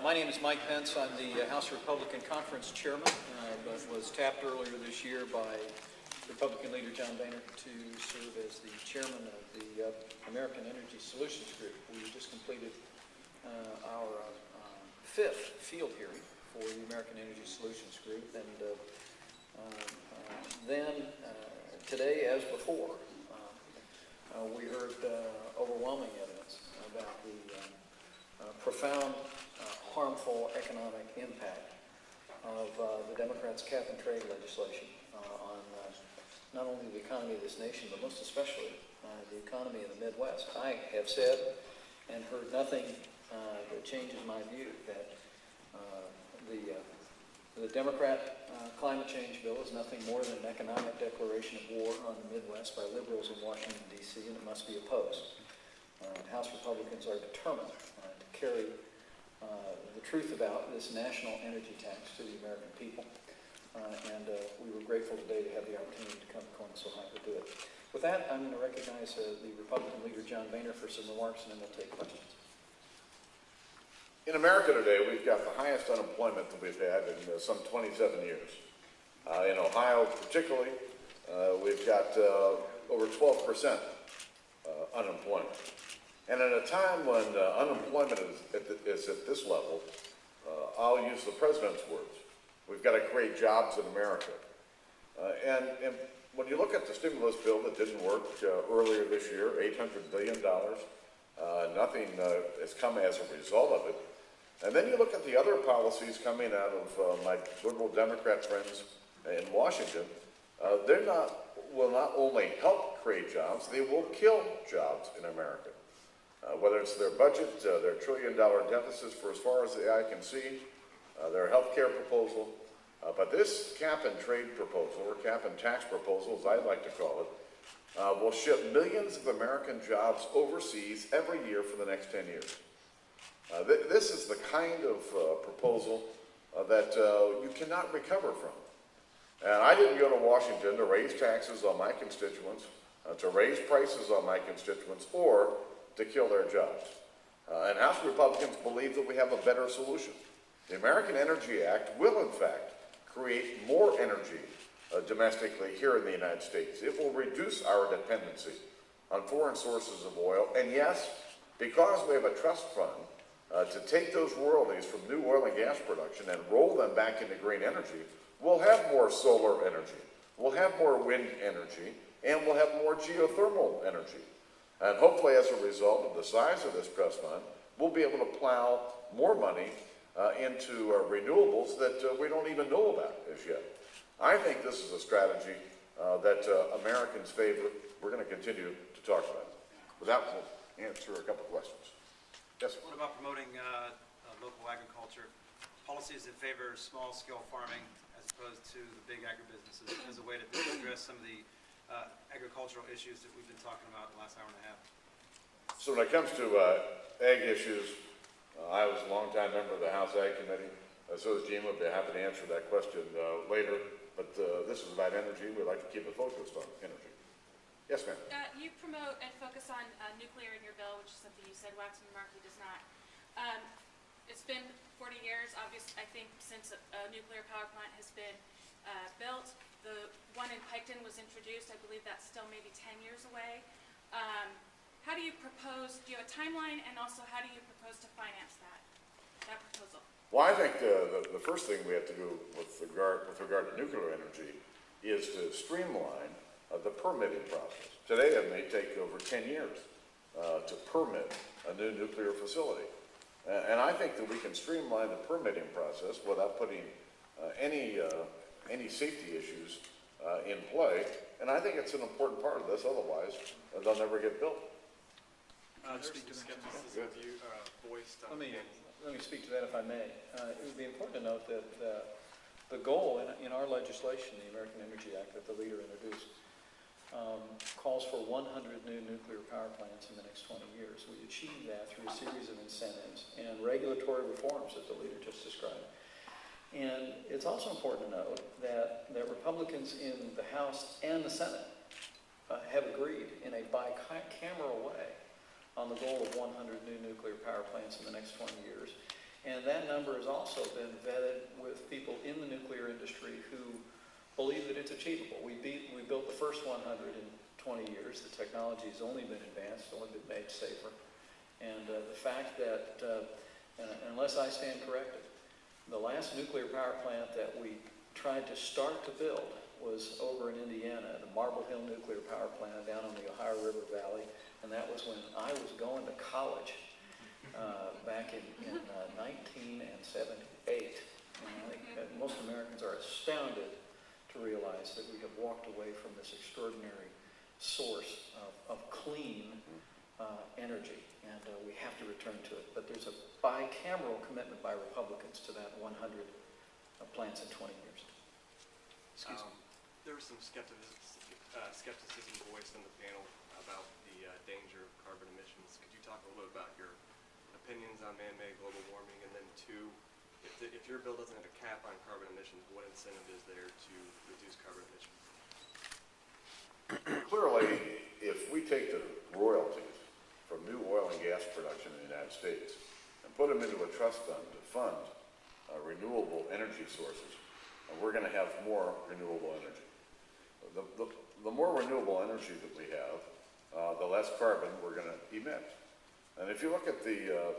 My name is Mike Pence. I'm the House Republican Conference Chairman, but was tapped earlier this year by Republican leader John Boehner to serve as the chairman of the American Energy Solutions Group. We just completed our fifth field hearing for the American Energy Solutions Group, and then today, as before, we heard overwhelming evidence about the profound harmful economic impact of the Democrats' cap-and-trade legislation on not only the economy of this nation, but most especially the economy in the Midwest. I have said and heard nothing that changes my view that the Democrat climate change bill is nothing more than an economic declaration of war on the Midwest by liberals in Washington, D.C., and it must be opposed. House Republicans are determined to carry the truth about this national energy tax to the American people, and we were grateful today to have the opportunity to come to Columbus, Ohio to do it. With that, I'm going to recognize the Republican leader John Boehner for some remarks, and then we'll take questions. In America today, we've got the highest unemployment that we've had in some 27 years. In Ohio particularly, we've got over 12% unemployment. And at a time when unemployment is at this level, I'll use the president's words. We've got to create jobs in America. And when you look at the stimulus bill that didn't work earlier this year, $800 billion, nothing has come as a result of it. And then you look at the other policies coming out of my liberal Democrat friends in Washington, will not only help create jobs, they will kill jobs in America. Whether it's their budget, their trillion-dollar deficits for as far as the eye can see, their health care proposal, but this cap-and-trade proposal, or cap-and-tax proposal, as I'd like to call it, will ship millions of American jobs overseas every year for the next 10 years. This is the kind of proposal that you cannot recover from. And I didn't go to Washington to raise taxes on my constituents, to raise prices on my constituents, or to kill their jobs. And House Republicans believe that we have a better solution. The American Energy Act will, in fact, create more energy domestically here in the United States. It will reduce our dependency on foreign sources of oil. And yes, because we have a trust fund to take those royalties from new oil and gas production and roll them back into green energy, we'll have more solar energy, we'll have more wind energy, and we'll have more geothermal energy. And hopefully, as a result of the size of this trust fund, we'll be able to plow more money into renewables that we don't even know about as yet. I think this is a strategy that Americans favor. We're going to continue to talk about it. With that, we'll answer a couple of questions. Yes, sir. What about promoting local agriculture, policies that favor small-scale farming as opposed to the big agribusinesses as a way to address some of the agricultural issues that we've been talking about the last hour and a half? So when it comes to ag issues, I was a longtime member of the House Ag Committee. So is Gene. We'll be happy to answer that question later. But this is about energy. We'd like to keep it focused on energy. Yes, ma'am. You promote and focus on nuclear in your bill, which is something you said Waxman Markey does not. It's been 40 years, obviously, I think, since a nuclear power plant has been built. The one in Piketon was introduced. I believe that's still maybe 10 years away. How do you propose, do you have a timeline, and also how do you propose to finance that proposal? Well, I think the first thing we have to do with regard to nuclear energy is to streamline the permitting process. Today, it may take over 10 years to permit a new nuclear facility. And I think that we can streamline the permitting process without putting any safety issues in play. And I think it's an important part of this, otherwise they'll never get built. Speak to that. Let me speak to that if I may. It would be important to note that the goal in our legislation, the American Energy Act that the leader introduced, calls for 100 new nuclear power plants in the next 20 years. We achieve that through a series of incentives and regulatory reforms that the leader just described. And it's also important to note that Republicans in the House and the Senate have agreed in a bicameral way on the goal of 100 new nuclear power plants in the next 20 years. And that number has also been vetted with people in the nuclear industry who believe that it's achievable. We built the first 100 in 20 years. The technology has only been advanced, only been made safer. And the fact that, unless I stand corrected, the last nuclear power plant that we tried to start to build was over in Indiana, the Marble Hill Nuclear Power Plant down on the Ohio River Valley. And that was when I was going to college back in 1978. And I think that most Americans are astounded to realize that we have walked away from this extraordinary source of clean energy, and we have to return to it. But there's a bicameral commitment by Republicans to that 100 plants in 20 years. Excuse me. There was some skepticism voiced on the panel about the danger of carbon emissions. Could you talk a little bit about your opinions on man-made global warming? And then two, if your bill doesn't have a cap on carbon emissions, what incentive is there to reduce carbon emissions? Clearly, if we take the royalties from new oil and gas production in the United States and put them into a trust fund to fund renewable energy sources, we're going to have more renewable energy. The more renewable energy that we have, the less carbon we're going to emit. And if you look at the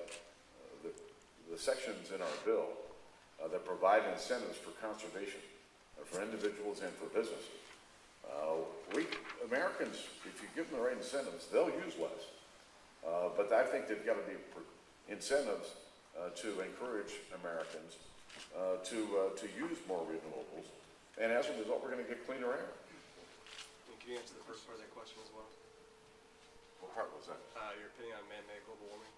sections in our bill that provide incentives for conservation, for individuals and for businesses, Americans, if you give them the right incentives, they'll use less. But I think there've got to be incentives to encourage Americans to use more renewables, and as a result, we're going to get cleaner air. And can you answer the first part of that question as well? What part was that? Your opinion on man-made global warming?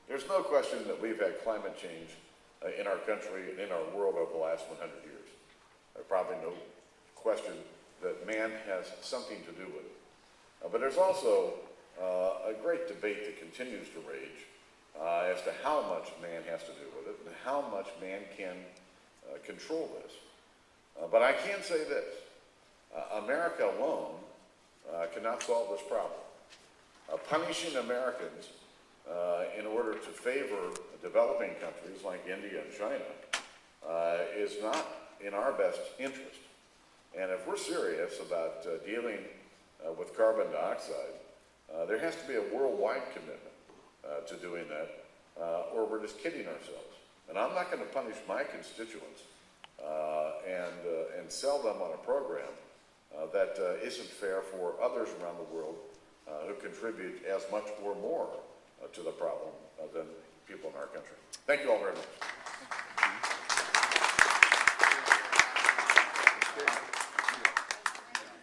There's no question that we've had climate change in our country and in our world over the last 100 years. There's probably no question that man has something to do with it. But there's also a great debate that continues to rage as to how much man has to do with it and how much man can control this. But I can say this, America alone cannot solve this problem. Punishing Americans in order to favor developing countries like India and China is not in our best interest. And if we're serious about dealing with carbon dioxide, there has to be a worldwide commitment to doing that, or we're just kidding ourselves. And I'm not going to punish my constituents and sell them on a program that isn't fair for others around the world who contribute as much or more to the problem than people in our country. Thank you all very much.